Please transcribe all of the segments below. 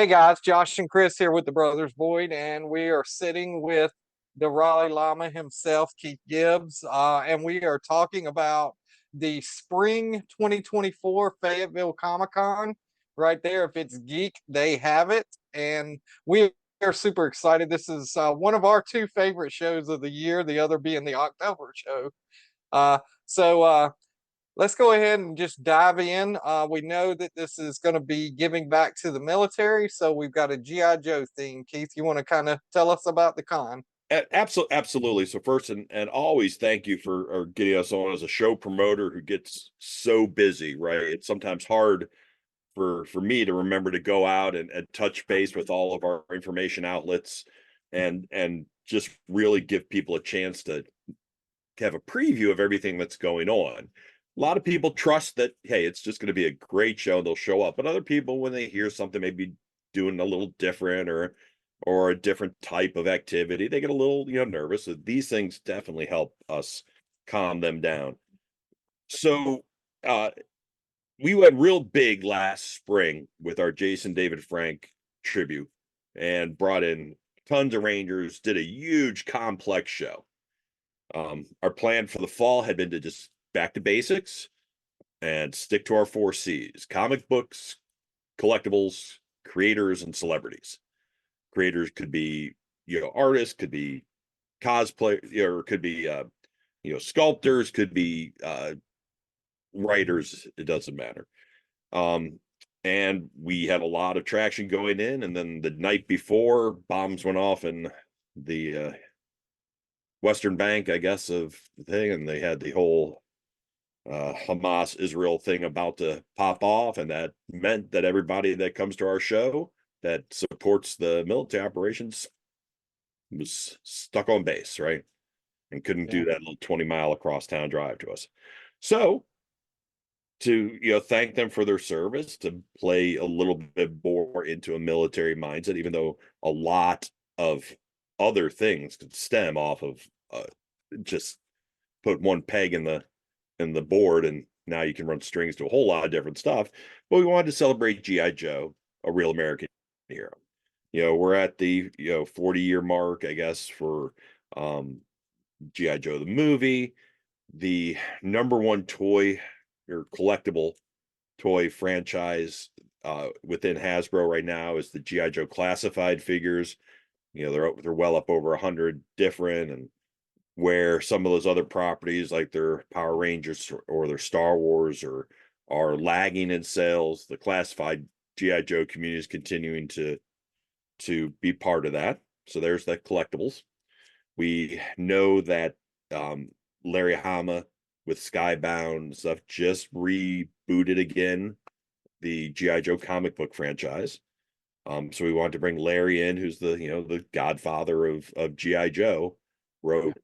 Hey guys, Josh and Chris here with the Brothers Boyd, and we are sitting with the Raleigh Lama himself, Keith Gibbs, and we are talking about the spring 2024 Fayetteville Comic Con. Right there, if it's geek, they have it, and we are super excited. This is one of our two favorite shows of the year, the other being the October show. So let's go ahead and just dive in. We know that this is going to be giving back to the military, so we've got a GI Joe theme. Keith, you want to kind of tell us about the con? Absolutely. So first and always thank you for getting us on as a show promoter who gets so busy, right? It's sometimes hard for me to remember to go out and touch base with all of our information outlets and just really give people a chance to have a preview of everything that's going on. A lot of people trust that, hey, it's just going to be a great show, they'll show up. But other people, when they hear something maybe doing a little different or a different type of activity, they get a little, nervous. So these things definitely help us calm them down. So we went real big last spring with our Jason David Frank tribute and brought in tons of Rangers, did a huge complex show. Our plan for the fall had been to just back to basics and stick to our 4 C's: comic books, collectibles, creators, and celebrities. Creators could be, artists, could be cosplay, or could be, sculptors, could be writers. It doesn't matter. And we had a lot of traction going in. And then the night before, bombs went off in the Western Bank, I guess, of the thing. And they had the whole Hamas Israel thing about to pop off. And that meant that everybody that comes to our show that supports the military operations was stuck on base, right? And couldn't do that little 20-mile across town drive to us. So to thank them for their service, to play a little bit more into a military mindset, even though a lot of other things could stem off of just put one peg in the board and now you can run strings to a whole lot of different stuff. But we wanted to celebrate GI Joe, a real American hero. We're at the 40-year mark, I guess, for GI Joe the movie. The number one toy or collectible toy franchise within Hasbro right now is the GI Joe classified figures. They're well up over 100 different, and where some of those other properties like their Power Rangers or their Star Wars are lagging in sales, the classified GI Joe community is continuing to be part of that. So there's the collectibles. We know that Larry Hama with Skybound stuff just rebooted again the GI Joe comic book franchise. So we wanted to bring Larry in, who's the godfather of GI Joe. Wrote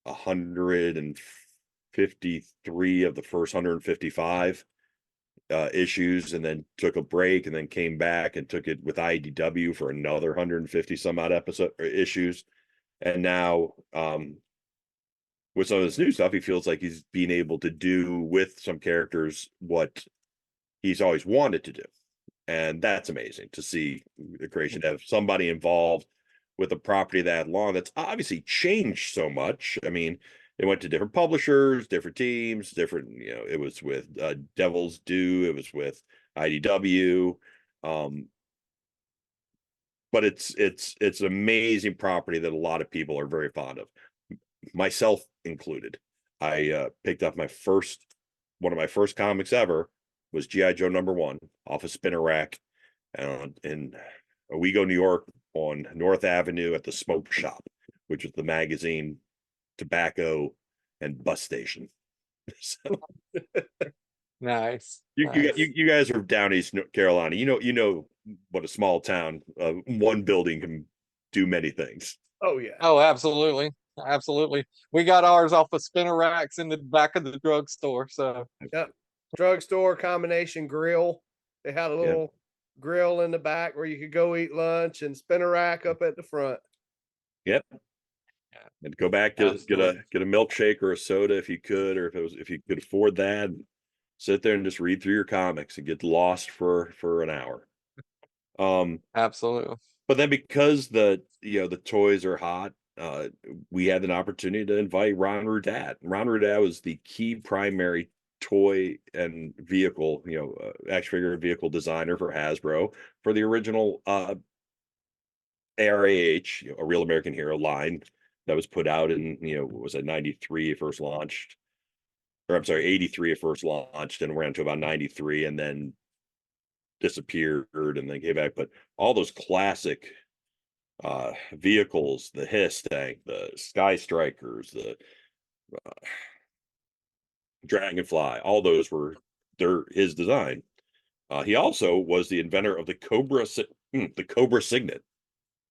153 of the first 155 issues, and then took a break, and then came back and took it with IDW for another 150 some odd issues. And now with some of this new stuff, he feels like he's being able to do with some characters what he's always wanted to do. And that's amazing to see the creation, to have somebody involved with a property that long that's obviously changed so much. I mean, it went to different publishers, different teams, different, it was with Devil's Due, it was with IDW. But it's an amazing property that a lot of people are very fond of, myself included. I picked up one of my first comics ever was GI Joe #1 off a spinner rack in Owego, New York, on North Avenue at the Smoke Shop, which was the magazine, tobacco, and bus station. So Nice. you guys are down East Carolina. You know what a small town, one building can do many things. Oh yeah. Oh, absolutely. Absolutely. We got ours off of spinner racks in the back of the drugstore. So Yep. Drugstore combination grill. They had a little grill in the back where you could go eat lunch, and spinner rack up at the front. Yep. And go back to get a milkshake or a soda if you could, or if you could afford that. Sit there and just read through your comics and get lost for an hour. Absolutely. But then because the toys are hot, we had an opportunity to invite Ron Rudat. Ron Rudat was the key primary toy and vehicle, action figure and vehicle designer for Hasbro for the original ARAH, a Real American Hero line that was put out in, what was it, 93 it first launched, or I'm sorry, 83 it first launched and ran to about 93 and then disappeared and then came back. But all those classic vehicles, the Hiss tank, the Sky Strikers, the Dragonfly, all those were his design. He also was the inventor of the Cobra Signet,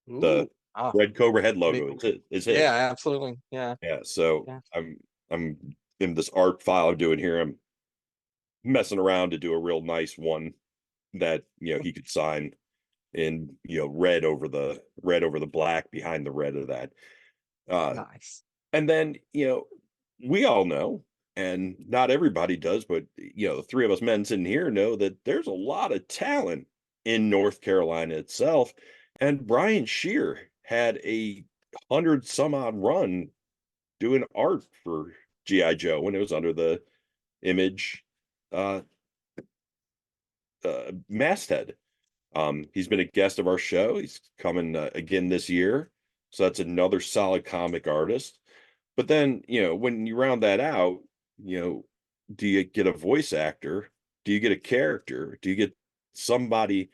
the Ooh, Ah, red Cobra head me- logo. Is his. yeah, absolutely. Yeah. Yeah. So Yeah. I'm in this art file I'm doing here. I'm messing around to do a real nice one that he could sign in red over the black behind the red of that. Nice. And then, we all know, and not everybody does, but the three of us men sitting here know that there's a lot of talent in North Carolina itself. And Brian Shear had a 100 some odd run doing art for G.I. Joe when it was under the Image uh, masthead. He's been a guest of our show. He's coming again this year. So that's another solid comic artist. But then, when you round that out, do you get a voice actor? Do you get a character? Do you get somebody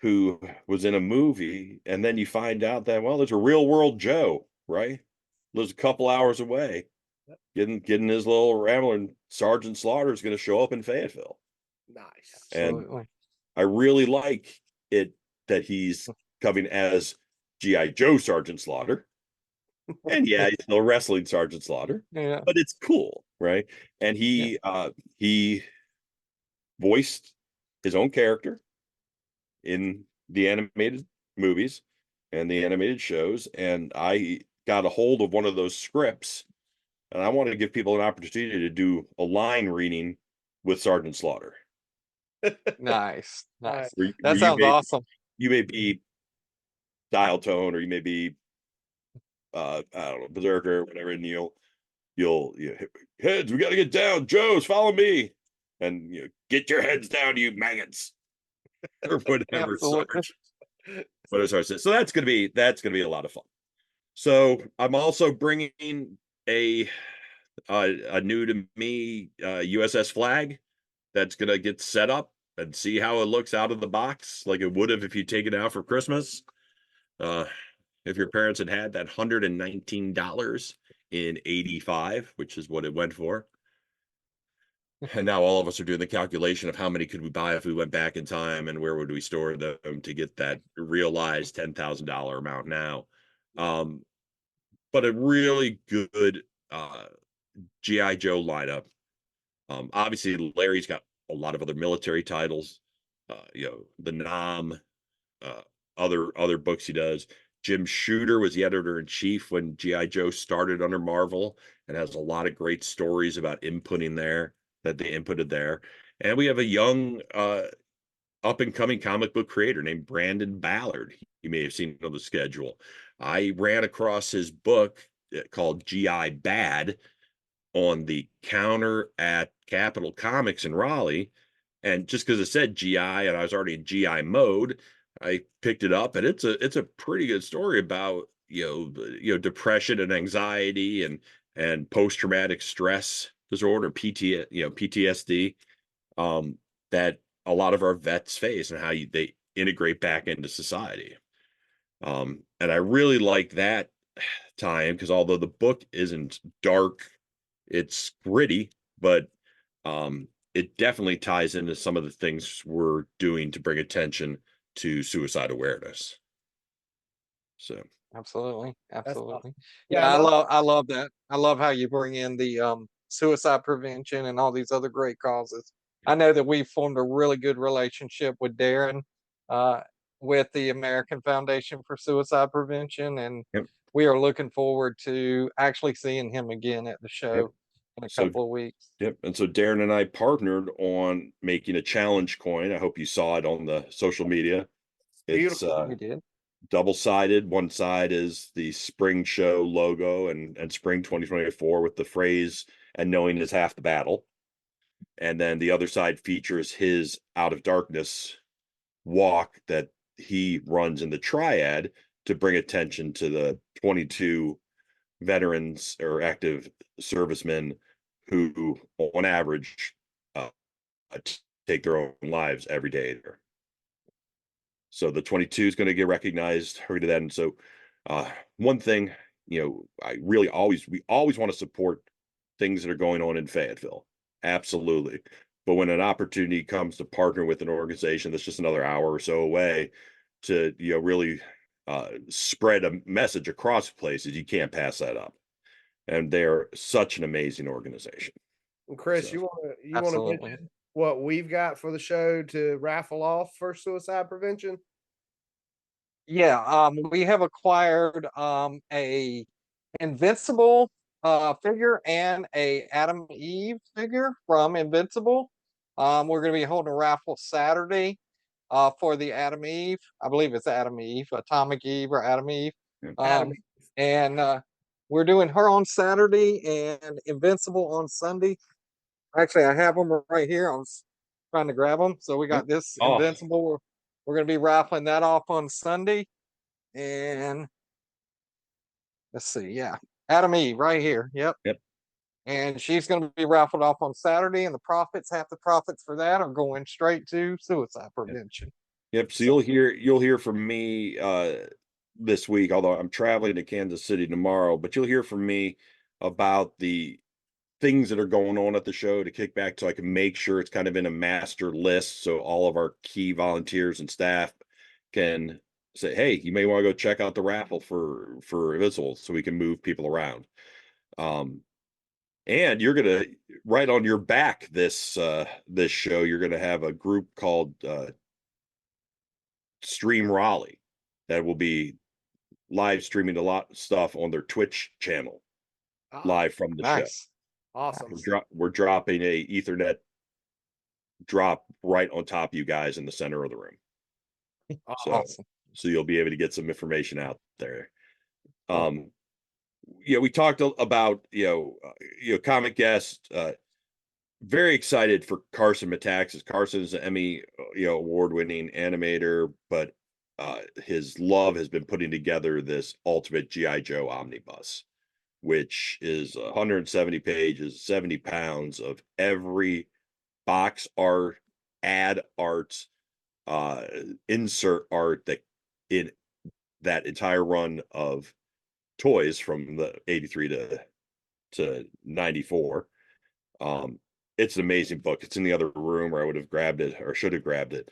who was in a movie? And then you find out that, well, there's a real world Joe, right? Lives a couple hours away, getting his little rambler, and Sergeant Slaughter is going to show up in Fayetteville. nice. And Absolutely. I really like it that he's coming as G.I. Joe Sergeant Slaughter. And yeah, he's still wrestling Sergeant Slaughter, Yeah. but it's cool, right? And Yeah. he voiced his own character in the animated movies and the animated shows. And I got a hold of one of those scripts, and I wanted to give people an opportunity to do a line reading with Sergeant Slaughter. Nice. Nice. Nice. That sounds awesome. You may be dial tone, or you may be I don't know, berserker or whatever, and you'll heads, we got to get down. Joe's follow me, and get your heads down, you maggots, or whatever. Absolutely. Sarge, whatever Sarge says. So that's gonna be a lot of fun. So I'm also bringing a new to me USS Flag that's gonna get set up and see how it looks out of the box, like it would have if you take it out for Christmas. If your parents had that $119 in 85, which is what it went for. And now all of us are doing the calculation of how many could we buy if we went back in time and where would we store them to get that realized $10,000 amount now. But a really good G.I. Joe lineup. Obviously, Larry's got a lot of other military titles, the Nam, uh, other books he does. Jim Shooter was the editor-in-chief when G.I. Joe started under Marvel and has a lot of great stories about inputting there that they inputted there. And we have a young up-and-coming comic book creator named Brandon Ballard. You may have seen on the schedule. I ran across his book called G.I. Bad on the counter at Capitol Comics in Raleigh. And just because it said GI and I was already in GI mode, I picked it up, and it's a pretty good story about depression and anxiety and post-traumatic stress disorder, PTSD, that a lot of our vets face and how they integrate back into society. And I really like that time because although the book isn't dark, it's gritty, but it definitely ties into some of the things we're doing to bring attention to suicide awareness. So Absolutely. That's awesome. Absolutely. Yeah, Yeah, and I love that. I love how you bring in the suicide prevention and all these other great causes. I know that we've formed a really good relationship with Darren uh with the American Foundation for Suicide Prevention, and yep, we are looking forward to actually seeing him again at the yep. show in a So couple of weeks. yep. And so Darren and I partnered on making a challenge coin. I hope you saw it on the social media. It's Beautiful. We did. double-sided. One side is the spring show logo and spring 2024 with the phrase "and knowing is half the battle." And then the other side features his Out of Darkness walk that he runs in the triad to bring attention to the 22 veterans or active servicemen who on average uh, take their own lives every day there. So the 22 is going to get recognized. Hurry to that. And so one thing, we always want to support things that are going on in Fayetteville. Absolutely. But when an opportunity comes to partner with an organization that's just another hour or so away to, really spread a message across places, you can't pass that up. And they're such an amazing organization. And Chris, So, you want to Absolutely. mention what we've got for the show to raffle off for suicide prevention? Yeah, we have acquired a Invincible figure and a Adam Eve figure from Invincible. We're going to be holding a raffle Saturday for the Adam Eve. I believe it's Adam Eve, Atomic Eve or Adam Eve. Adam, And we're doing her on Saturday and Invincible on Sunday. Actually, I have them right here. I was trying to grab them. So we got this Oh. Invincible. We're going to be raffling that off on Sunday. And let's see, yeah, Adam Eve right here. Yep. And she's going to be raffled off on Saturday, and half the profits for that are going straight to suicide prevention. Yep. So you'll hear from me this week, although I'm traveling to Kansas City tomorrow, but you'll hear from me about the things that are going on at the show to kick back so I can make sure it's kind of in a master list so all of our key volunteers and staff can say, hey, you may want to go check out the raffle for Invincible so we can move people around. And you're gonna right on your back this this show, you're gonna have a group called Stream Raleigh that will be live streaming a lot of stuff on their Twitch channel live from the show. Nice. Awesome. We're dropping a Ethernet drop right on top of you guys in the center of the room. Awesome. So you'll be able to get some information out there. We talked about comic guest. Very excited for Carson Metaxas. Carson is an Emmy award-winning animator, but his love has been putting together this Ultimate GI Joe omnibus, which is 170 pages, 70 pounds of every box art, ad art, insert art that in that entire run of toys from the 83 to 94. It's an amazing book. It's in the other room, or I would have grabbed it or should have grabbed it.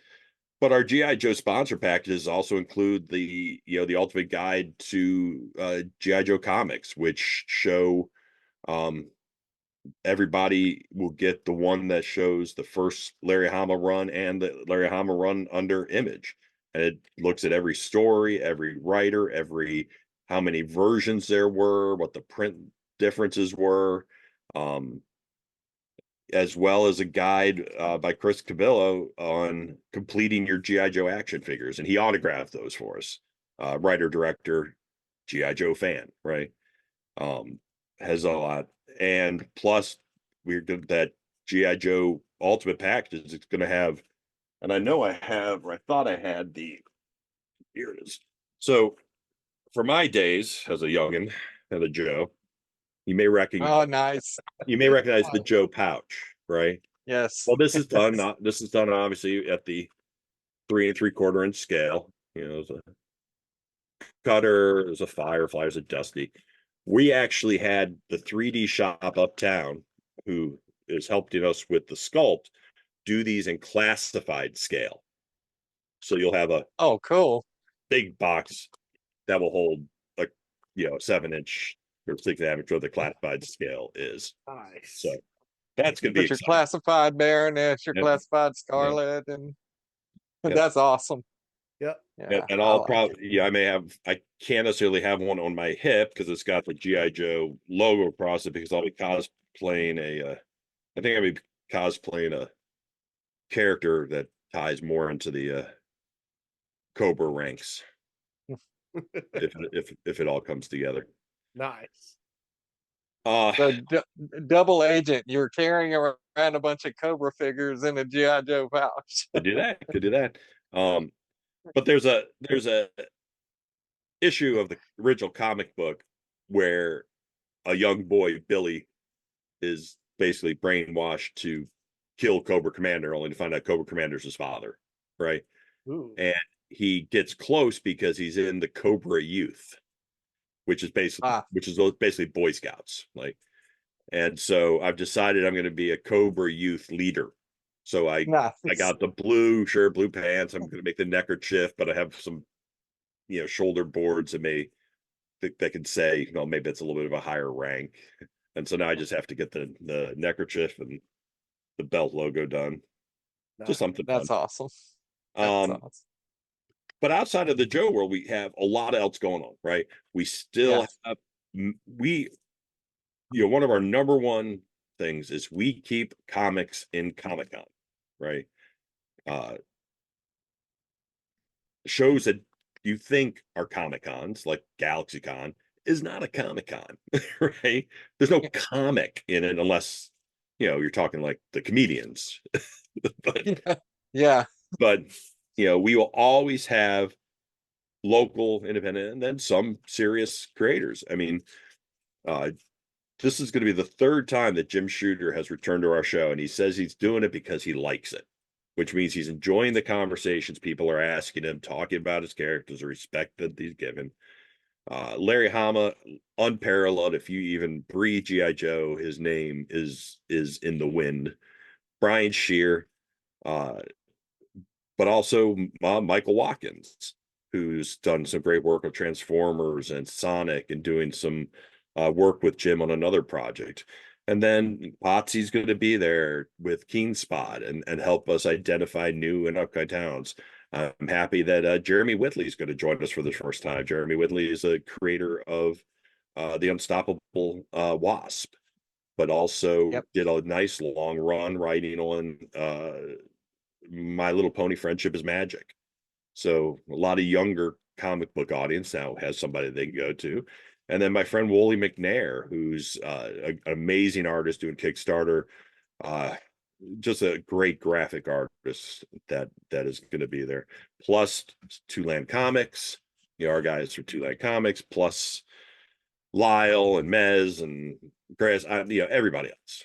But our GI Joe sponsor packages also include the ultimate guide to GI Joe comics, which show everybody will get the one that shows the first Larry Hama run and the Larry Hama run under Image. And it looks at every story, every writer, how many versions there were, what the print differences were, as well as a guide by Chris Cabillo on completing your GI Joe action figures. And he autographed those for us. Writer, director, GI Joe fan, right? Has a lot. And plus, we're good that GI Joe Ultimate Package is going to have, and I know I have, or I thought I had here it is. So for my days as a youngin, as a Joe, you may recognize. Oh, nice. You may recognize the Joe pouch, right? Yes. Well, this is done. This is done obviously at the 3 3/4 inch scale. There's a cutter, there's a Firefly, there's a Dusty. We actually had the 3D shop uptown, who is helping us with the sculpt, do these in classified scale. So you'll have a cool big box that will hold a 7-inch or 6 average, what the classified scale is. Nice. So that's going to be your classified Baroness, your classified Scarlet, and that's awesome. Yep. Yeah, and I'll probably I can't necessarily have one on my hip because it's got the GI Joe logo across it, because I'll be cosplaying a character that ties more into the Cobra ranks if it all comes together. Nice. So double agent, you're carrying around a bunch of Cobra figures in a GI Joe pouch. Could do that. But there's a issue of the original comic book where a young boy, Billy, is basically brainwashed to kill Cobra Commander, only to find out Cobra Commander's his father, right? Ooh. And he gets close because he's in the Cobra Youth, which is basically Boy Scouts, like. And so I've decided I'm going to be a Cobra Youth leader. So I got the blue shirt, blue pants. I'm going to make the neckerchief, but I have some, shoulder boards that can say, maybe it's a little bit of a higher rank. And so now I just have to get the neckerchief and the belt logo done. Nice. Just something That's fun. awesome. That's awesome. But outside of the Joe world, we have a lot else going on, right? We still have one of our number one things is we keep comics in Comic Con, right? Shows that you think are Comic Cons, like Galaxy Con, is not a Comic Con, right? There's no comic in it unless you're talking like the comedians. But we will always have local, independent, and then some serious creators. I mean, this is going to be the third time that Jim Shooter has returned to our show, and he says he's doing it because he likes it, which means he's enjoying the conversations people are asking him, talking about his characters, the respect that he's given. Larry Hama, unparalleled. If you even breathe G.I. Joe, his name is in the wind. Brian Shear, but also Michael Watkins, who's done some great work with Transformers and Sonic and doing some work with Jim on another project. And then Potsy's going to be there with Keen Spot and help us identify new and upcoming talents. I'm happy that Jeremy Whitley is going to join us for the first time. Jeremy Whitley is a creator of the Unstoppable Wasp, but also did a nice long run writing on My Little Pony Friendship is Magic. So a lot of younger comic book audience now has somebody they can go to. And then my friend Wooly McNair, who's an amazing artist doing Kickstarter, just a great graphic artist that is going to be there. Plus Two Land Comics, our guys from Two Land Comics, plus Lyle and Mez and Grass, everybody else.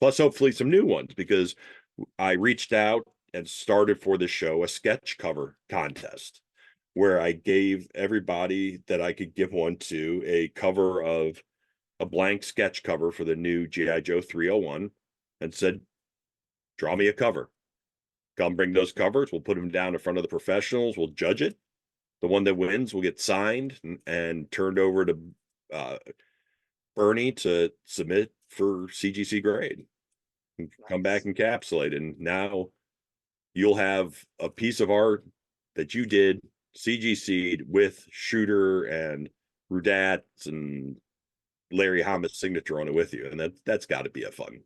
Plus hopefully some new ones, because I reached out and started for the show a sketch cover contest where I gave everybody that I could give one to a cover of a blank sketch cover for the new G.I. Joe 301 and said, draw me a cover. Come bring those covers. We'll put them down in front of the professionals. We'll judge it. The one that wins will get signed and turned over to Bernie to submit for CGC grade. Come back encapsulated. And now you'll have a piece of art that you did CGC'd with Shooter and Rudat's and Larry Hama's signature on it with you. And that's got to be a fun.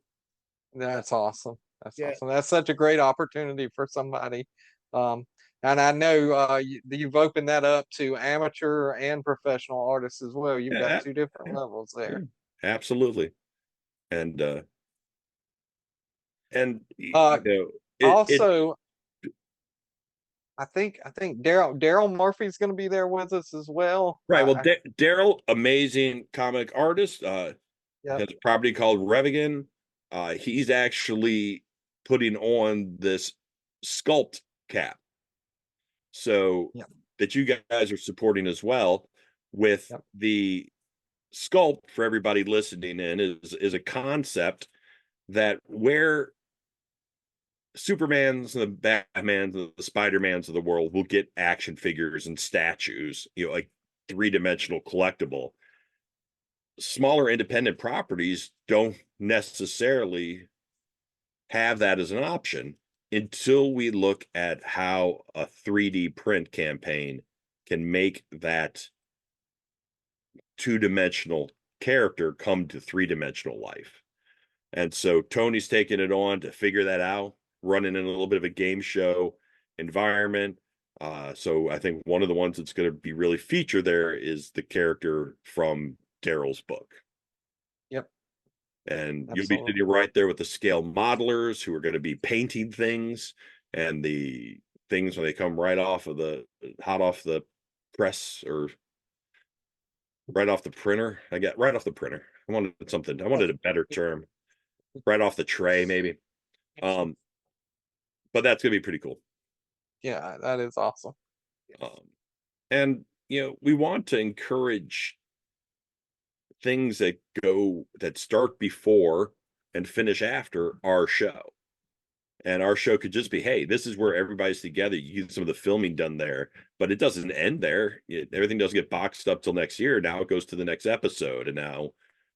That's awesome. That's awesome. That's such a great opportunity for somebody. And I know you've opened that up to amateur and professional artists as well. You've got two different levels there. Absolutely. And also, I think Daryl Murphy's going to be there with us as well. Right. Well, Daryl, amazing comic artist, has a property called Revigan. He's actually putting on this sculpt cap, so that you guys are supporting as well with the sculpt. For everybody listening in, is a concept that where Supermans and the Batmans and the Spider-Mans of the world will get action figures and statues, like three-dimensional collectible. Smaller independent properties don't necessarily have that as an option until we look at how a 3D print campaign can make that two-dimensional character come to three-dimensional life. And so Tony's taking it on to figure that out, running in a little bit of a game show environment. So I think one of the ones that's going to be really featured there is the character from Daryl's book. Yep. And you'll be Absolutely. sitting right there with the scale modelers who are going to be painting things, and the things when they come right off of the hot off the press, or right off the printer. I get right off the printer. I wanted a better term. Right off the tray, maybe. But that's gonna be pretty cool. Yeah, that is awesome. And we want to encourage things that start before and finish after our show. And our show could just be, hey, this is where everybody's together. You get some of the filming done there, but it doesn't end there. Everything doesn't get boxed up till next year. Now it goes to the next episode, and now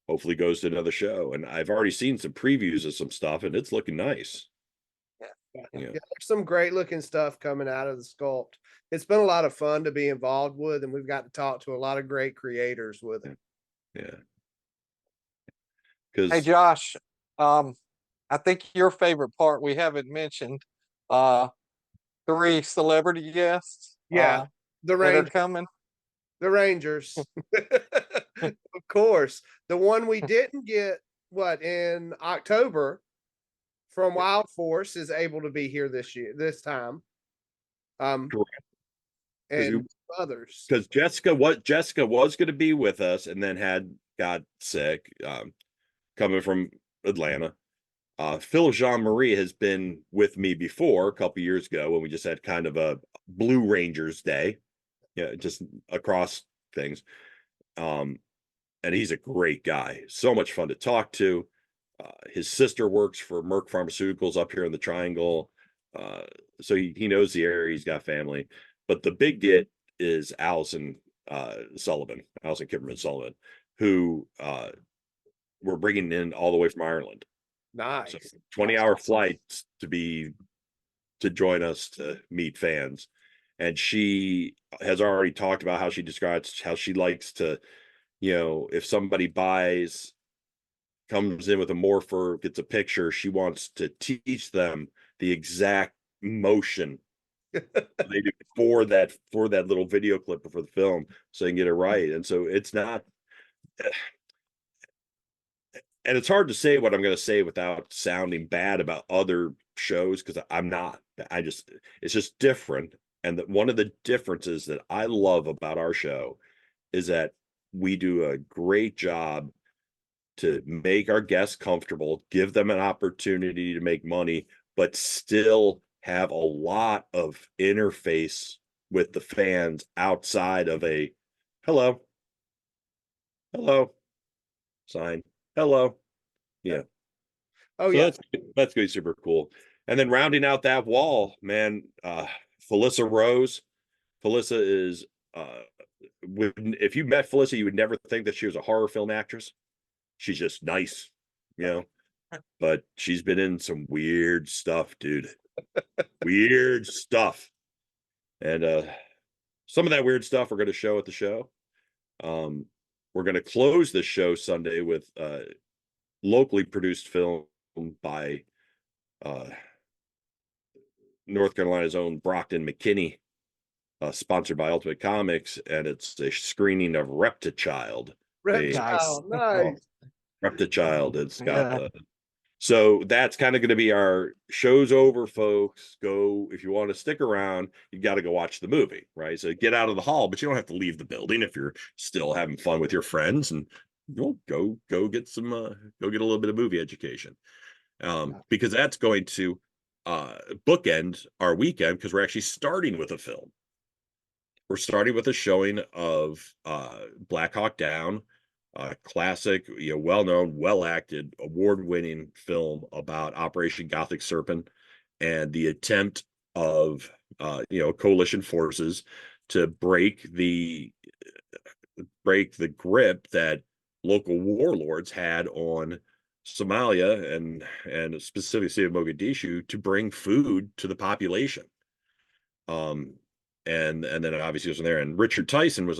hopefully goes to another show. And I've already seen some previews of some stuff, and it's looking nice. Yeah, there's some great looking stuff coming out of the sculpt. It's been a lot of fun to be involved with, and we've got to talk to a lot of great creators with it. Yeah. Hey, Because Josh, I think your favorite part we haven't mentioned, 3 celebrity guests, Yeah, the that are Rangers. coming. The Rangers. Of course. The one we didn't get in October from Wild Force is able to be here this time. Correct. And others. Because Jessica was going to be with us, and then got sick, coming from Atlanta. Phil Jean-Marie has been with me before a couple years ago when we just had kind of a Blue Rangers day, just across things. And he's a great guy, so much fun to talk to. His sister works for Merck Pharmaceuticals up here in the Triangle, so he knows the area. He's got family, but the big get is Allison Kimberman Sullivan, who we're bringing in all the way from Ireland. Nice. So 20-hour flights to join us to meet fans. And she has already talked about how she describes how she likes to, if somebody comes in with a morpher, gets a picture, she wants to teach them the exact motion they do for that little video clip or for the film, so they can get it right. And so it's not, and it's hard to say what I'm going to say without sounding bad about other shows, because I'm not. It's just different. And one of the differences that I love about our show is that we do a great job to make our guests comfortable, give them an opportunity to make money, but still have a lot of interface with the fans outside of a hello sign. Hello. Yeah. Oh, so yeah. That's going to be super cool. And then rounding out that wall, man, Felissa Rose. Felissa is, if you met Felissa, you would never think that she was a horror film actress. She's just nice, but she's been in some weird stuff, dude. Weird stuff. And some of that weird stuff we're going to show at the show. We're going to close the show Sunday with locally produced film by North Carolina's own Brockton McKinney, sponsored by Ultimate Comics, and it's a screening of Reptichild. Nice. Reptichild. It's got so that's kind of going to be our show's over, folks. Go, if you want to stick around, you got to go watch the movie, right? So get out of the hall, but you don't have to leave the building if you're still having fun with your friends, and go get some go get a little bit of movie education, because that's going to bookend our weekend, because we're actually starting with a film. We're starting with a showing of Black Hawk Down, classic, well-known, well-acted, award-winning film about Operation Gothic Serpent and the attempt of coalition forces to break the grip that local warlords had on Somalia and specifically city of Mogadishu to bring food to the population. And then it obviously goes from there. And Richard Tyson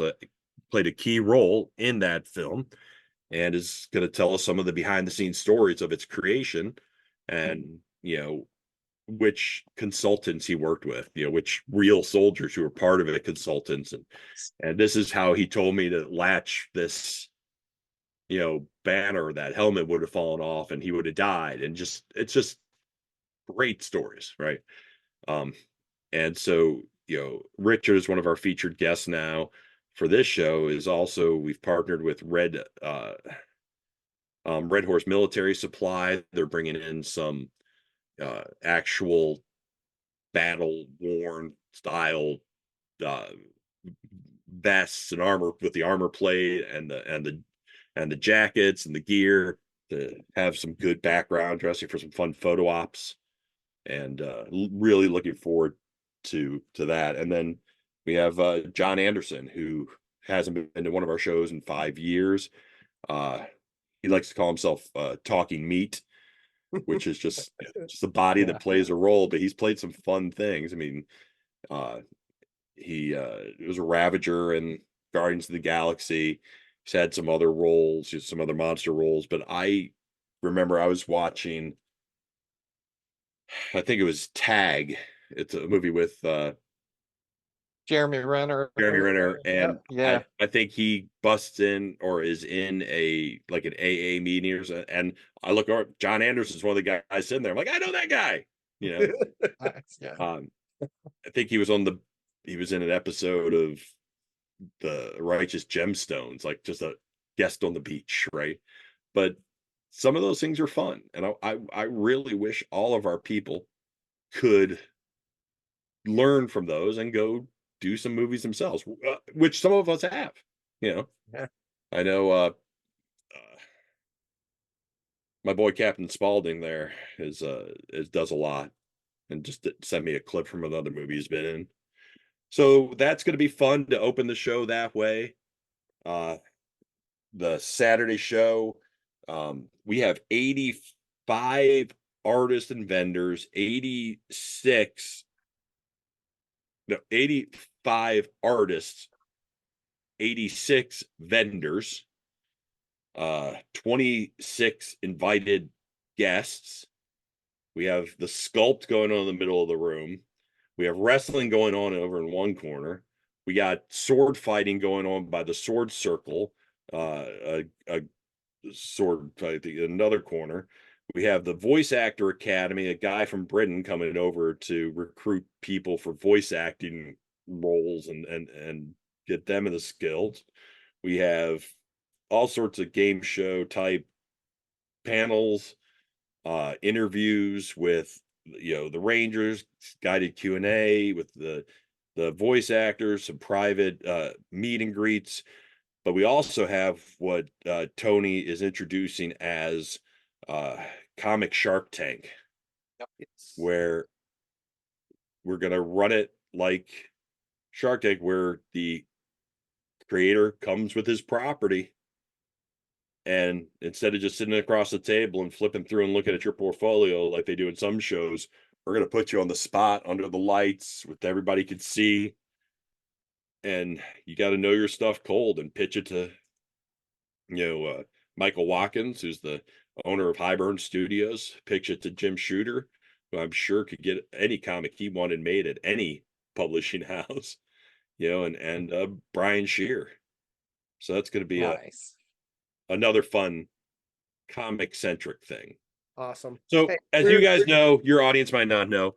played a key role in that film, and is going to tell us some of the behind the scenes stories of its creation, and which consultants he worked with, which real soldiers who were part of it, consultants, and this is how he told me to latch this, banner. That helmet would have fallen off and he would have died, and it's just great stories, right? And so, Richard is one of our featured guests now for this show. Is also, we've partnered with Red Horse Military Supply. They're bringing in some actual battle worn style vests and armor with the armor plate and the jackets and the gear to have some good background dressing for some fun photo ops, and really looking forward to that. And then we have John Anderson, who hasn't been to one of our shows in 5 years. He likes to call himself Talking Meat, which is just a body that plays a role, but he's played some fun things. I mean, he was a Ravager in Guardians of the Galaxy. He's had some other roles, some other monster roles, but I remember I was watching, I think it was Tag. It's a movie with Jeremy Renner. And yeah, I think he busts in or is in an AA meeting or something, and I look over, John Anderson's one of the guys sitting there. I'm like, I know that guy. yeah. I think he was in an episode of the Righteous Gemstones, like just a guest on the beach, right? But some of those things are fun, and I really wish all of our people could learn from those and go do some movies themselves, which some of us have. Yeah. I know my boy Captain Spaulding there does a lot, and just sent me a clip from another movie he's been in. So that's going to be fun to open the show that way. The Saturday show, we have 85 artists and vendors, 85 artists, 86 vendors, 26 invited guests. We have the sculpt going on in the middle of the room. We have wrestling going on over in one corner. We got sword fighting going on by the sword circle, a sword fight in another corner. We have the Voice Actor Academy, a guy from Britain coming over to recruit people for voice acting roles and get them in the skills. We have all sorts of game show type panels, interviews with the Rangers, guided Q&A with the voice actors, some private meet and greets. But we also have what Tony is introducing as Comic Shark Tank, where we're going to run it like Shark Tank, where the creator comes with his property, and instead of just sitting across the table and flipping through and looking at your portfolio like they do in some shows, we're going to put you on the spot under the lights with everybody can see, and you got to know your stuff cold and pitch it to Michael Watkins, who's the owner of Highburn Studios. Pitch it to Jim Shooter, who I'm sure could get any comic he wanted made at any publishing house, and Brian Shear. So that's going to be Nice. another fun comic centric thing. Awesome. So as you guys know, your audience might not know,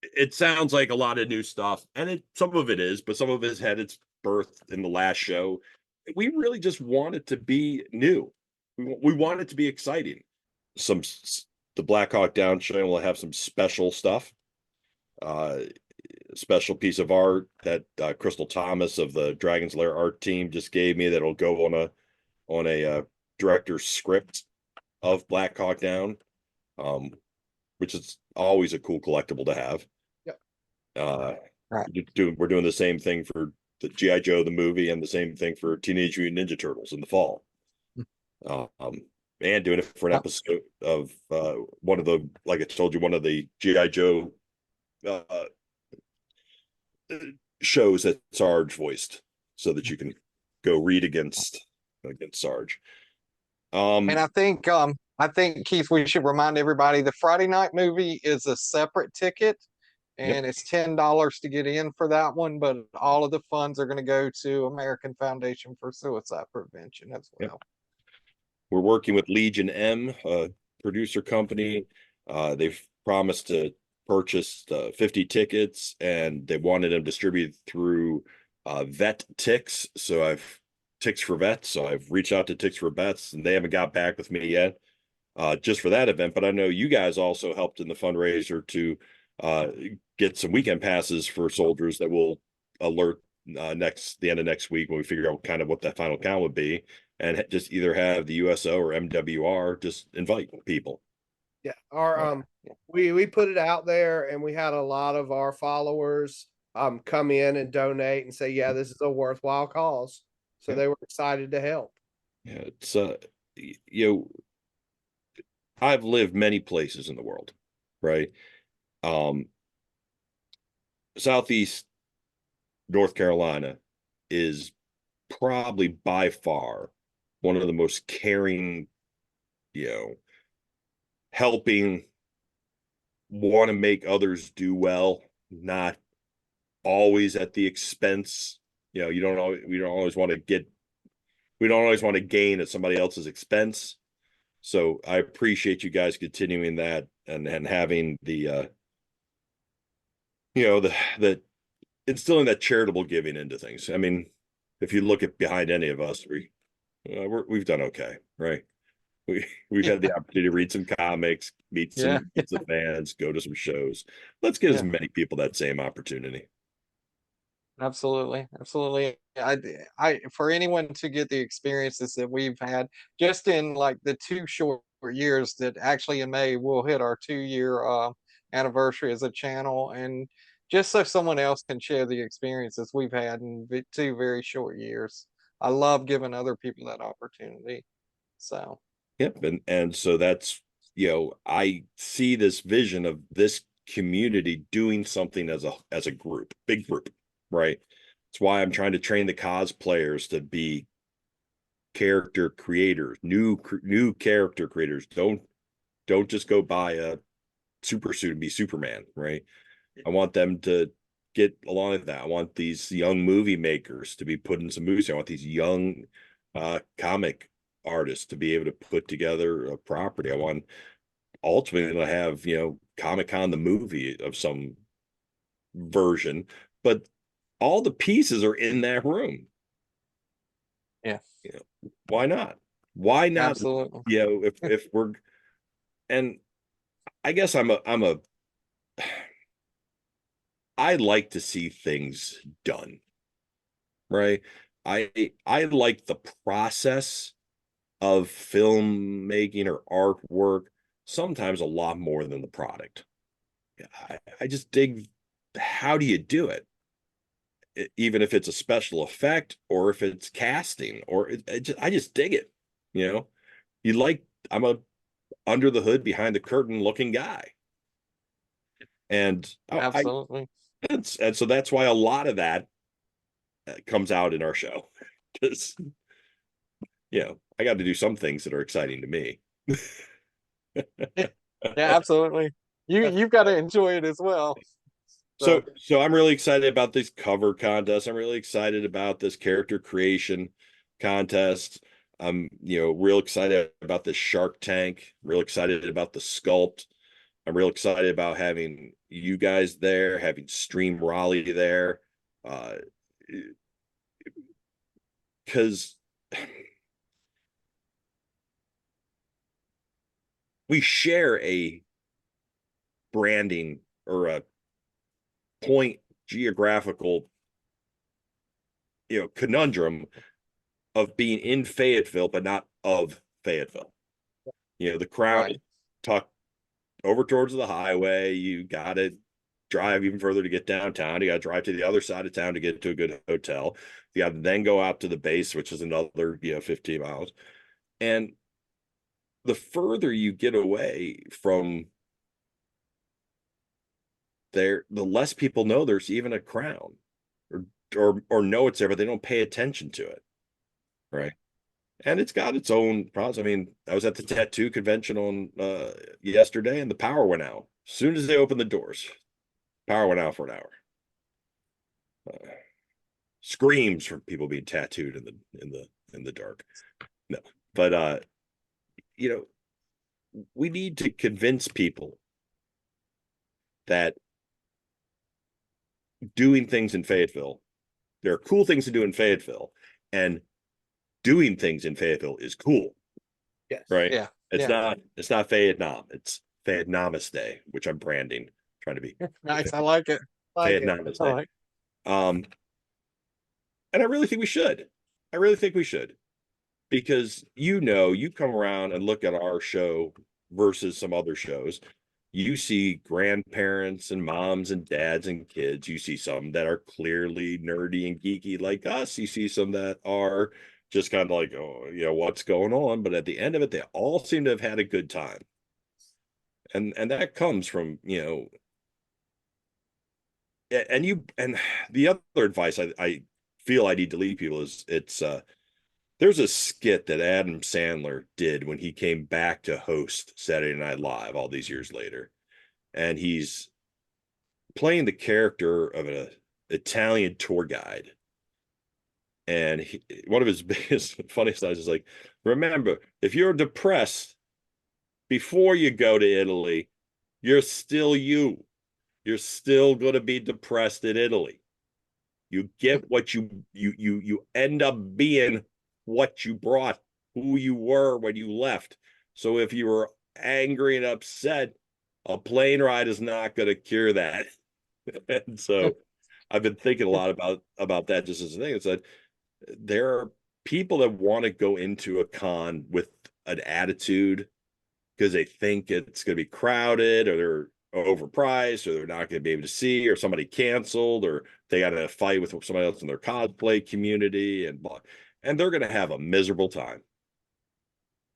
it sounds like a lot of new stuff, and some of it is, but some of it has had its birth in the last show. We really just want it to be new. We want it to be exciting. The Black Hawk Down show will have some special stuff. Special piece of art that Crystal Thomas of the Dragon's Lair art team just gave me that'll go on a director's script of Black Hawk Down, which is always a cool collectible to have. Yep. Right. We're doing the same thing for the G.I. Joe the movie, and the same thing for Teenage Mutant Ninja Turtles in the fall. And doing it for an episode of one of the, like I told you, one of the G.I. Joe shows that Sarge voiced, so that you can go read against Sarge. And I think I think, Keith, we should remind everybody the Friday night movie is a separate ticket Yep. and it's $10 to get in for that one, but all of the funds are going to go to American Foundation for Suicide Prevention as Yep. well. We're working with Legion M, a producer company. They've promised to purchase 50 tickets, and they wanted them distributed through Vet Ticks. So I've Ticks for Vets. So I've reached out to Ticks for Vets, and they haven't got back with me yet, just for that event. But I know you guys also helped in the fundraiser to get some weekend passes for soldiers that will alert the end of next week when we figure out kind of what that final count would be, and just either have the USO or MWR just invite people. Yeah, our we put it out there, and we had a lot of our followers come in and donate and say, yeah, this is a worthwhile cause. So they were excited to help. Yeah, it's you know, I've lived many places in the world, right? Southeast North Carolina is probably by far one of the most caring, helping, want to make others do well, not always at the expense. We don't always want to gain at somebody else's expense. So I appreciate you guys continuing that and having the the instilling that charitable giving into things. I mean, if you look at behind any of us, we've done okay, right? We've had the opportunity to read some comics, meet some fans, go to some shows. Let's get as many people that same opportunity. Absolutely, absolutely. I for anyone to get the experiences that we've had just in like the 2 short years that actually in May we'll hit our 2 year anniversary as a channel, and just so someone else can share the experiences we've had in 2 very short years. I love giving other people that opportunity. So Yep, and so that's I see this vision of this community doing something as a group, big group, right? It's why I'm trying to train the cosplayers to be character creators, new character creators. Don't just go buy a super suit and be Superman, right? I want them to get along with that. I want these young movie makers to be putting some movies. I want these young comic artists to be able to put together a property. I want ultimately to have, Comic Con the movie of some version, but all the pieces are in that room. yeah, Why not? Why not? absolutely. If we're, and I guess I like to see things done, right? I like the process of filmmaking or artwork sometimes a lot more than the product. I just dig, how do you do it? Even if it's a special effect or if it's casting or I just dig it. I'm a under the hood behind the curtain looking guy. And Absolutely. and so that's why a lot of that comes out in our show. Because I got to do some things that are exciting to me. Yeah, absolutely. You've got to enjoy it as well. So I'm really excited about this cover contest. I'm really excited about this character creation contest. I'm, real excited about this Shark Tank. Real excited about the sculpt. I'm real excited about having you guys there, having Stream Raleigh there, because we share a branding or a point geographical, conundrum of being in Fayetteville, but not of Fayetteville. The Crown is tucked over towards the highway. You got to drive even further to get downtown. You got to drive to the other side of town to get to a good hotel. You got to then go out to the base, which is another 15 miles. And the further you get away from there, the less people know there's even a Crown, or know it's there, but they don't pay attention to it, right? and it's got its own problems. I mean, I was at the tattoo convention on yesterday, and the power went out as soon as they opened the doors. Power went out for an hour. Screams from people being tattooed in the dark. No, but you know, we need to convince people that doing things in Fayetteville, there are cool things to do in Fayetteville, and doing things in Fayetteville is cool. Yes. Right. Yeah. It's not Fayetteville. It's Fayetteville Day, which I'm branding, trying to be Nice. I like it. Fayetteville I Day. like And I really think we should. I really think we should. Because you come around and look at our show versus some other shows. You see grandparents and moms and dads and kids. You see some that are clearly nerdy and geeky like us. You see some that are just kind of like, oh, you know, what's going on? But at the end of it, they all seem to have had a good time. And that comes from, you know, and the other advice I feel I need to leave people is there's a skit that Adam Sandler did when he came back to host Saturday Night Live all these years later. And he's playing the character of an Italian tour guide. And one of his biggest, funniest lines is like, remember, if you're depressed before you go to Italy, you're still you. You're still going to be depressed in Italy. You get what you end up being what you brought, who you were when you left. So if you were angry and upset, a plane ride is not going to cure that. And so I've been thinking a lot about that just as a thing. It's that there are people that want to go into a con with an attitude because they think it's going to be crowded or they're overpriced or they're not going to be able to see or somebody canceled or they got in a fight with somebody else in their cosplay community and they're going to have a miserable time.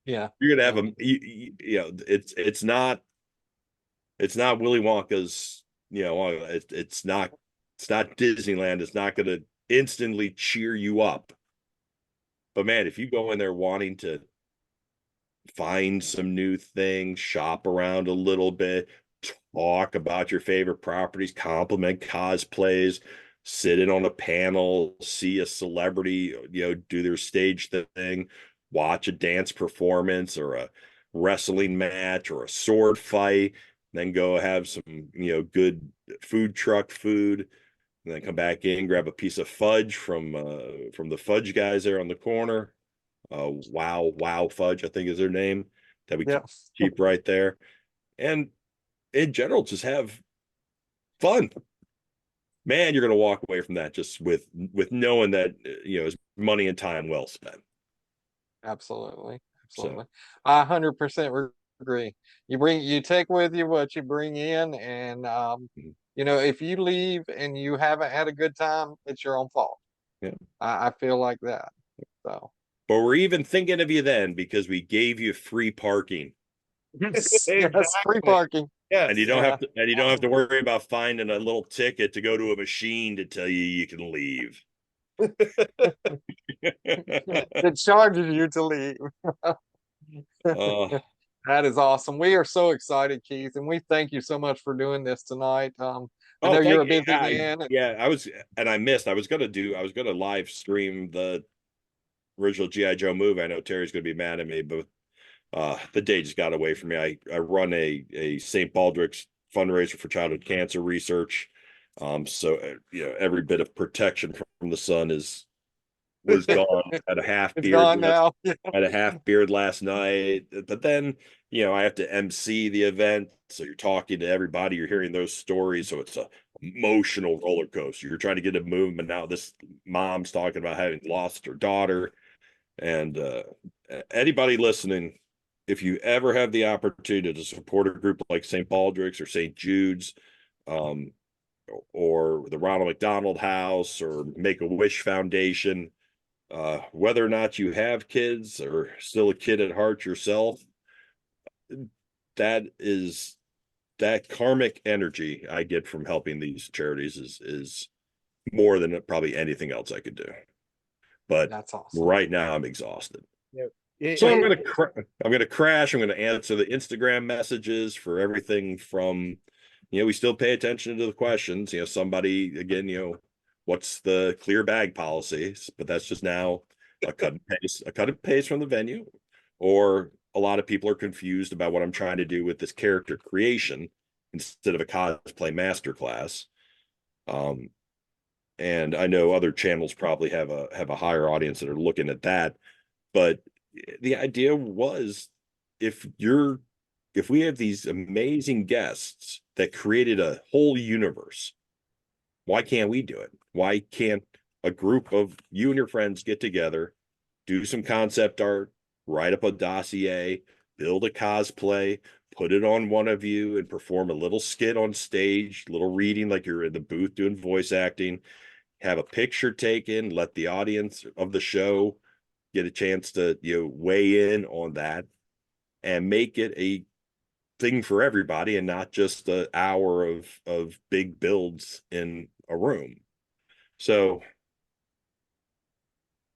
Yeah. You're going to have you know, it's not Willy Wonka's, you know, it's not Disneyland. It's not going to instantly cheer you up. But man, if you go in there wanting to find some new things, shop around a little bit, talk about your favorite properties, compliment cosplays, sit in on a panel, see a celebrity, you know, do their stage thing, watch a dance performance or a wrestling match or a sword fight, then go have some, you know, good food truck food, and then come back in, grab a piece of fudge from the fudge guys there on the corner. Wow Fudge, I think is their name. That we keep right there. And in general, just have fun. Man, you're going to walk away from that just with knowing that, you know, is money and time well spent. Absolutely. So. I 100% agree. You take with you what you bring in, and you know, if you leave and you haven't had a good time, it's your own fault. Yeah. I feel like that. So. But we're even thinking of you then because we gave you free parking. Yes, free parking. Yes. And you don't have to worry about finding a little ticket to go to a machine to tell you can leave. It charges you to leave. That is awesome. We are so excited, Keith, and we thank you so much for doing this tonight. I know you're a busy man. I was gonna live stream the original G.I. Joe movie. I know Terry's gonna be mad at me, but the day just got away from me. I run a St. Baldrick's fundraiser for childhood cancer research. So you know, every bit of protection from the sun was gone at a half beard. Gone now. Had a half beard last night, but then, you know, I have to MC the event, so you're talking to everybody, you're hearing those stories, so it's a emotional roller coaster. You're trying to get a movement. Now this mom's talking about having lost her daughter, and anybody listening, if you ever have the opportunity to support a group like St. Baldrick's or St. Jude's, or the Ronald McDonald House or Make-A-Wish Foundation, whether or not you have kids or still a kid at heart yourself, that karmic energy I get from helping these charities is more than probably anything else I could do. But that's awesome. Right now I'm exhausted. It, So I'm it, gonna crash. I'm gonna answer the Instagram messages for everything from, we still pay attention to the questions. Somebody again, what's the clear bag policy? But that's just now a cut and paste from the venue, or a lot of people are confused about what I'm trying to do with this character creation instead of a cosplay masterclass. And I know other channels probably have a higher audience that are looking at that, but the idea was, if we have these amazing guests that created a whole universe, why can't we do it? Why can't a group of you and your friends get together, do some concept art, write up a dossier, build a cosplay, put it on one of you, and perform a little skit on stage, little reading like you're in the booth doing voice acting, have a picture taken, let the audience of the show get a chance to weigh in on that, and make it a thing for everybody and not just an hour of big builds in a room. So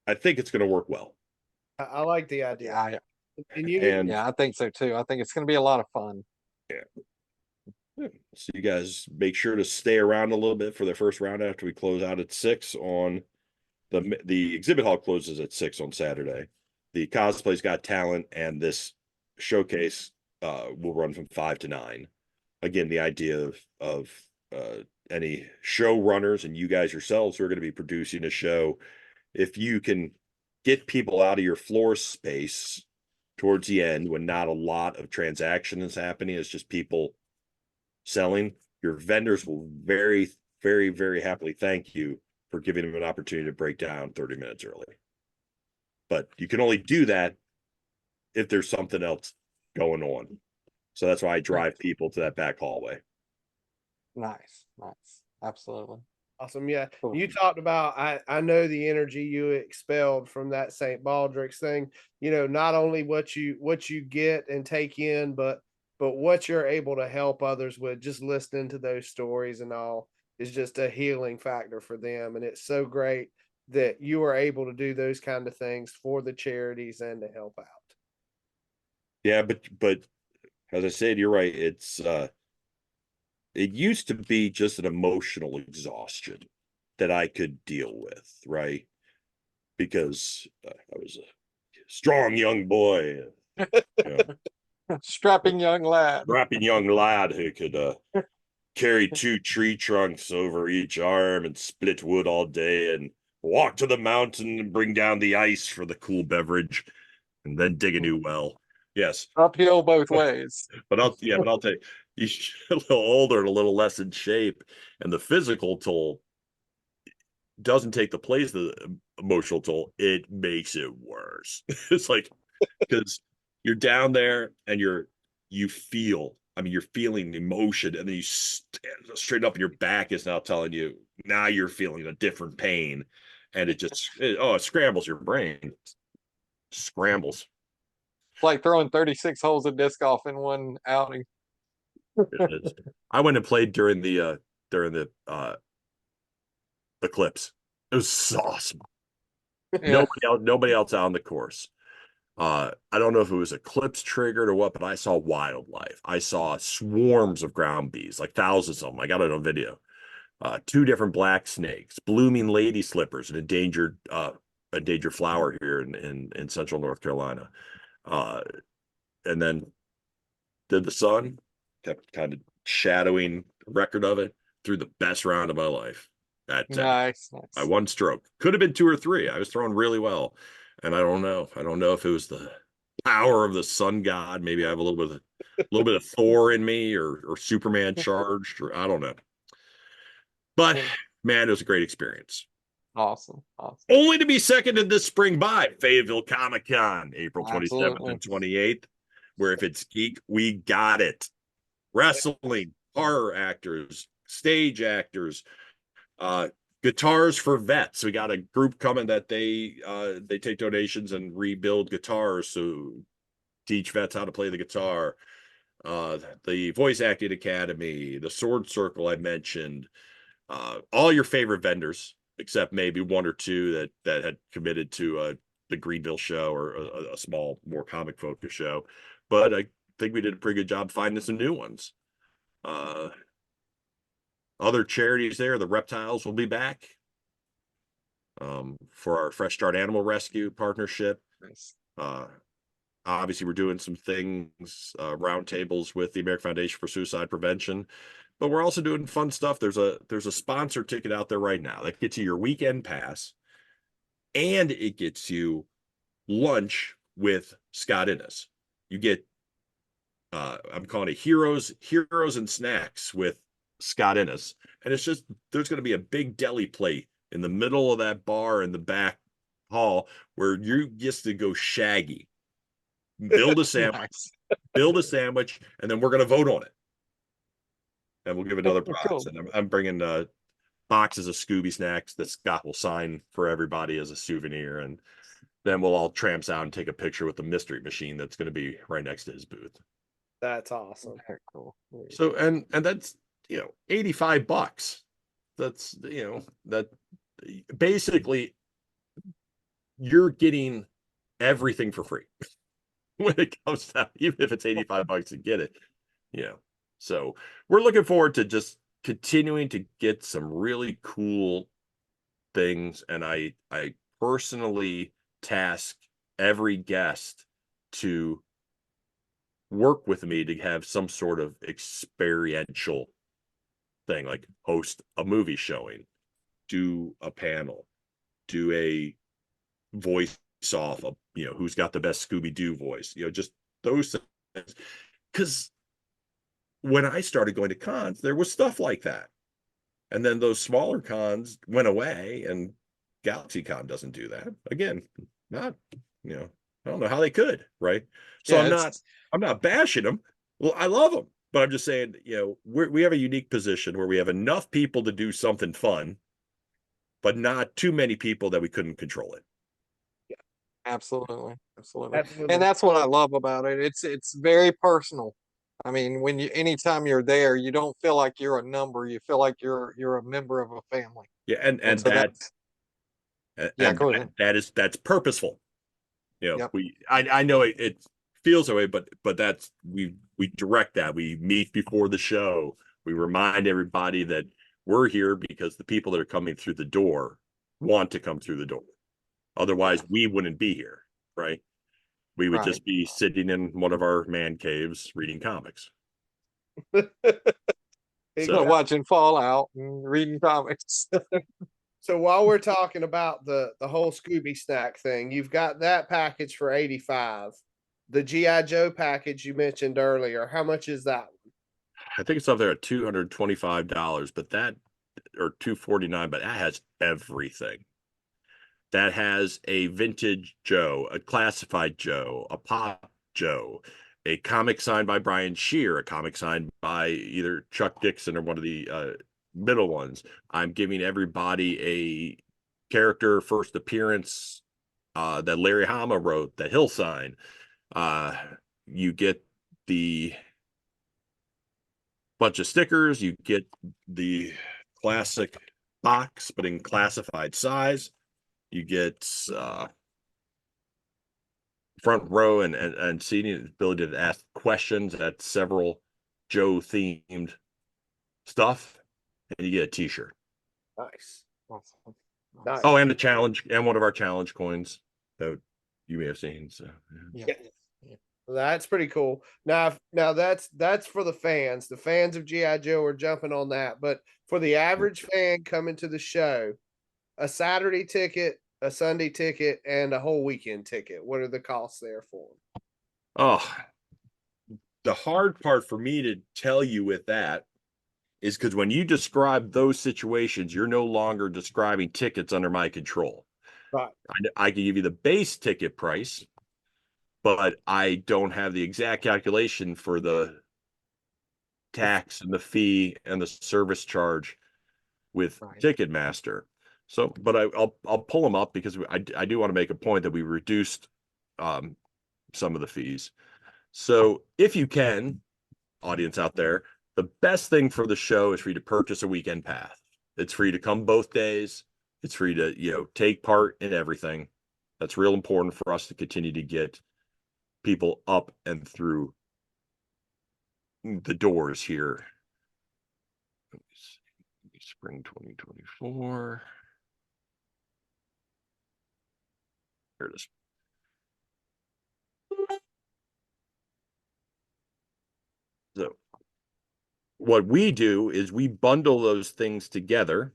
I think it's going to work well. I like the idea. Yeah, And I think so too. I think it's going to be a lot of fun. Yeah. So you guys make sure to stay around a little bit for the first round after we close out at 6 on the exhibit hall closes at 6 on Saturday. The Cosplay's Got Talent and this showcase will run from 5 to 9. Again, the idea of any showrunners and you guys yourselves who are going to be producing a show, if you can get people out of your floor space towards the end when not a lot of transaction is happening, it's just people selling, your vendors will very, very, very happily thank you for giving them an opportunity to break down 30 minutes early. But you can only do that if there's something else going on. So that's why I drive people to that back hallway. Nice. Absolutely. awesome. Yeah. Cool. You talked about, I know the energy you expelled from that St. Baldrick's thing, not only what you get and take in, but what you're able to help others with. Just listening to those stories and all is just a healing factor for them. And it's so great that you are able to do those kind of things for the charities and to help out. Yeah, but as I said, you're right. It used to be just an emotional exhaustion that I could deal with, right? Because I was a strong young boy, Strapping young lad. strapping young lad who could carry 2 tree trunks over each arm and split wood all day and walk to the mountain and bring down the ice for the cool beverage and then dig a new well. Yes. Uphill both ways. But I'll tell you, you get a little older and a little less in shape, and the physical toll doesn't take the place of the emotional toll. It makes it worse. It's like, because you're down there and you're feeling emotion, and then you stand straight up and your back is now telling you, now you're feeling a different pain. And it scrambles your brain. Scrambles. It's like throwing 36 holes of disc golf in one outing. It is. I went and played during the eclipse. It was awesome. Yeah. Nobody else out on the course. I don't know if it was eclipse triggered or what, but I saw wildlife. I saw swarms of ground bees, like thousands of them. I got it on video. 2 different black snakes, blooming lady slippers, an endangered flower here in central North Carolina. And then the sun kept kind of shadowing the record of it through the best round of my life. Nice. By 1 stroke. Could have been 2 or 3. I was throwing really well. And I don't know if it was the power of the sun god. Maybe I have a little bit of Thor in me, or Superman charged, or I don't know. But man, it was a great experience. Awesome. Only to be seconded this spring by Fayetteville Comic Con, April 27th and 28th, where if it's geek, we got it. Wrestling, horror actors, stage actors, guitars for vets. We got a group coming that they take donations and rebuild guitars to teach vets how to play the guitar. The Voice Acting Academy, the Sword Circle I mentioned, all your favorite vendors, except maybe 1 or 2 that had committed to the Greenville show or a small, more comic focused show. But I think we did a pretty good job finding some new ones. Other charities there, the reptiles will be back for our Fresh Start Animal Rescue partnership. Nice. Obviously, we're doing some things, roundtables with the American Foundation for Suicide Prevention, but we're also doing fun stuff. There's a sponsor ticket out there right now that gets you your weekend pass, and it gets you lunch with Scott Innes. You get, I'm calling it Heroes and Snacks with Scott Innes, and it's just there's going to be a big deli plate in the middle of that bar in the back hall where you get to go shaggy. Build a sandwich, Nice. and then we're going to vote on it. And we'll give another prize. Cool. And I'm bringing boxes of Scooby snacks that Scott will sign for everybody as a souvenir. And then we'll all tramps out and take a picture with the mystery machine that's going to be right next to his booth. That's awesome. Very cool. So, and that's, $85. That's, that basically you're getting everything for free. When it comes down, even if it's $85 to get it, So we're looking forward to just continuing to get some really cool things. And I personally task every guest to work with me to have some sort of experiential thing, like host a movie showing, do a panel, do a voice off of who's got the best Scooby-Doo voice, just those things. Because when I started going to cons, there was stuff like that, and then those smaller cons went away, and GalaxyCon doesn't do that again. Not I don't know how they could, right? So Yeah, I'm not bashing them. Well, I love them, but I'm just saying, we have a unique position where we have enough people to do something fun, but not too many people that we couldn't control it. absolutely. Absolutely. Absolutely. And that's what I love about it. It's very personal. I mean, anytime you're there, you don't feel like you're a number. You feel like you're a member of a family. Yeah, and So that's go ahead. that's purposeful. Yep. I know it feels that way, but that's we direct that. We meet before the show. We remind everybody that we're here because the people that are coming through the door want to come through the door. Otherwise, we wouldn't be here, right? We would just be sitting in one of our man caves reading comics. So watching Fallout and reading comics. So while we're talking about the whole Scooby snack thing, you've got that package for $85. The G.I. Joe package you mentioned earlier, how much is that one? I think it's up there at $225, but or $249, but that has everything. That has a vintage Joe, a classified Joe, a pop Joe, a comic signed by Brian Shear, a comic signed by either Chuck Dixon or one of the middle ones. I'm giving everybody a character first appearance that Larry Hama wrote that he'll sign. You get the bunch of stickers. You get the classic box, but in classified size. You get front row and seating, ability to ask questions at several Joe themed stuff, and you get a t-shirt. Nice. Awesome. Nice. Oh, and the challenge, and one of our challenge coins that you may have seen. So Yeah. That's pretty cool. Now that's for the fans. The fans of G.I. Joe are jumping on that. But for the average fan coming to the show, a Saturday ticket, a Sunday ticket, and a whole weekend ticket, what are the costs there for them? Oh, the hard part for me to tell you with that is because when you describe those situations, you're no longer describing tickets under my control. Right. I can give you the base ticket price, but I don't have the exact calculation for the tax and the fee and the service charge with Ticketmaster. So, but I'll pull them up because I do want to make a point that we reduced some of the fees. So if you can, audience out there, the best thing for the show is for you to purchase a weekend pass. It's free to come both days. It's free to, take part in everything. That's real important for us to continue to get people up and through the doors here. Let me see. Spring 2024. There it is. So what we do is we bundle those things together,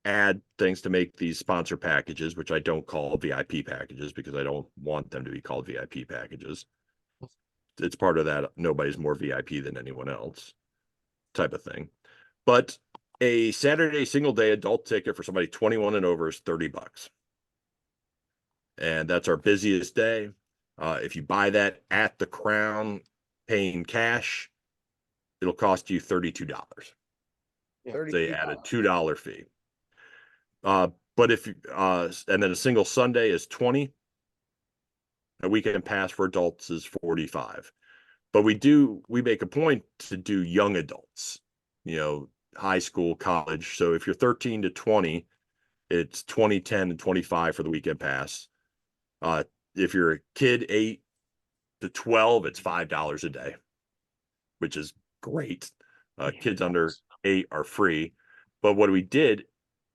add things to make these sponsor packages, which I don't call VIP packages because I don't want them to be called VIP packages. It's part of that nobody's more VIP than anyone else type of thing. But a Saturday single day adult ticket for somebody 21 and over is $30. And that's our busiest day. If you buy that at the Crown paying cash, it'll cost you $32. They add a $2 fee. But if and then a single Sunday is $20. A weekend pass for adults is $45. But we make a point to do young adults, high school, college. So if you're 13 to 20, it's 20, 10, and 25 for the weekend pass. If you're a kid 8 to 12, it's $5 a day, which is great. Kids under 8 are free. But what we did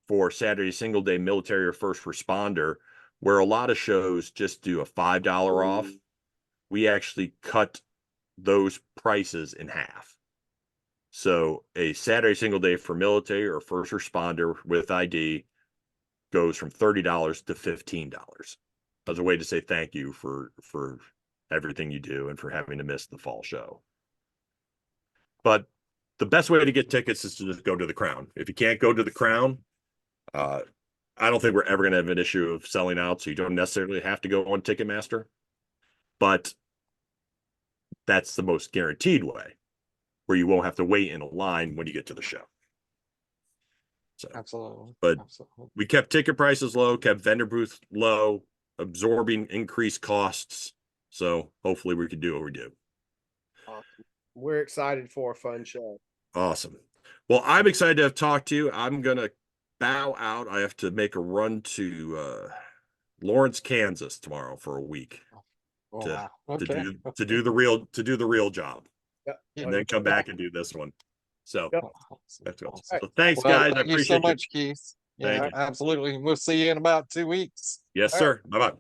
for Saturday single day military or first responder, where a lot of shows just do a $5 off, we actually cut those prices in half. So a Saturday single day for military or first responder with ID goes from $30 to $15 as a way to say thank you for everything you do and for having to miss the fall show. But the best way to get tickets is to just go to the Crown. If you can't go to the Crown, I don't think we're ever going to have an issue of selling out, so you don't necessarily have to go on Ticketmaster. But that's the most guaranteed way, where you won't have to wait in a line when you get to the show. So, absolutely. But we kept ticket prices low, kept vendor booth low, absorbing increased costs. So hopefully we can do what we do. Awesome. We're excited for a fun show. Awesome. Well, I'm excited to have talked to you. I'm going to bow out. I have to make a run to Lawrence, Kansas tomorrow for a week to do the real job. Yep. And then come back and do this one. So that's awesome. Right. So thanks, Well, guys. I thank you appreciate so much, Keith. Thank Yeah, you. absolutely. We'll see you in about 2 weeks. Yes, sir. Bye-bye.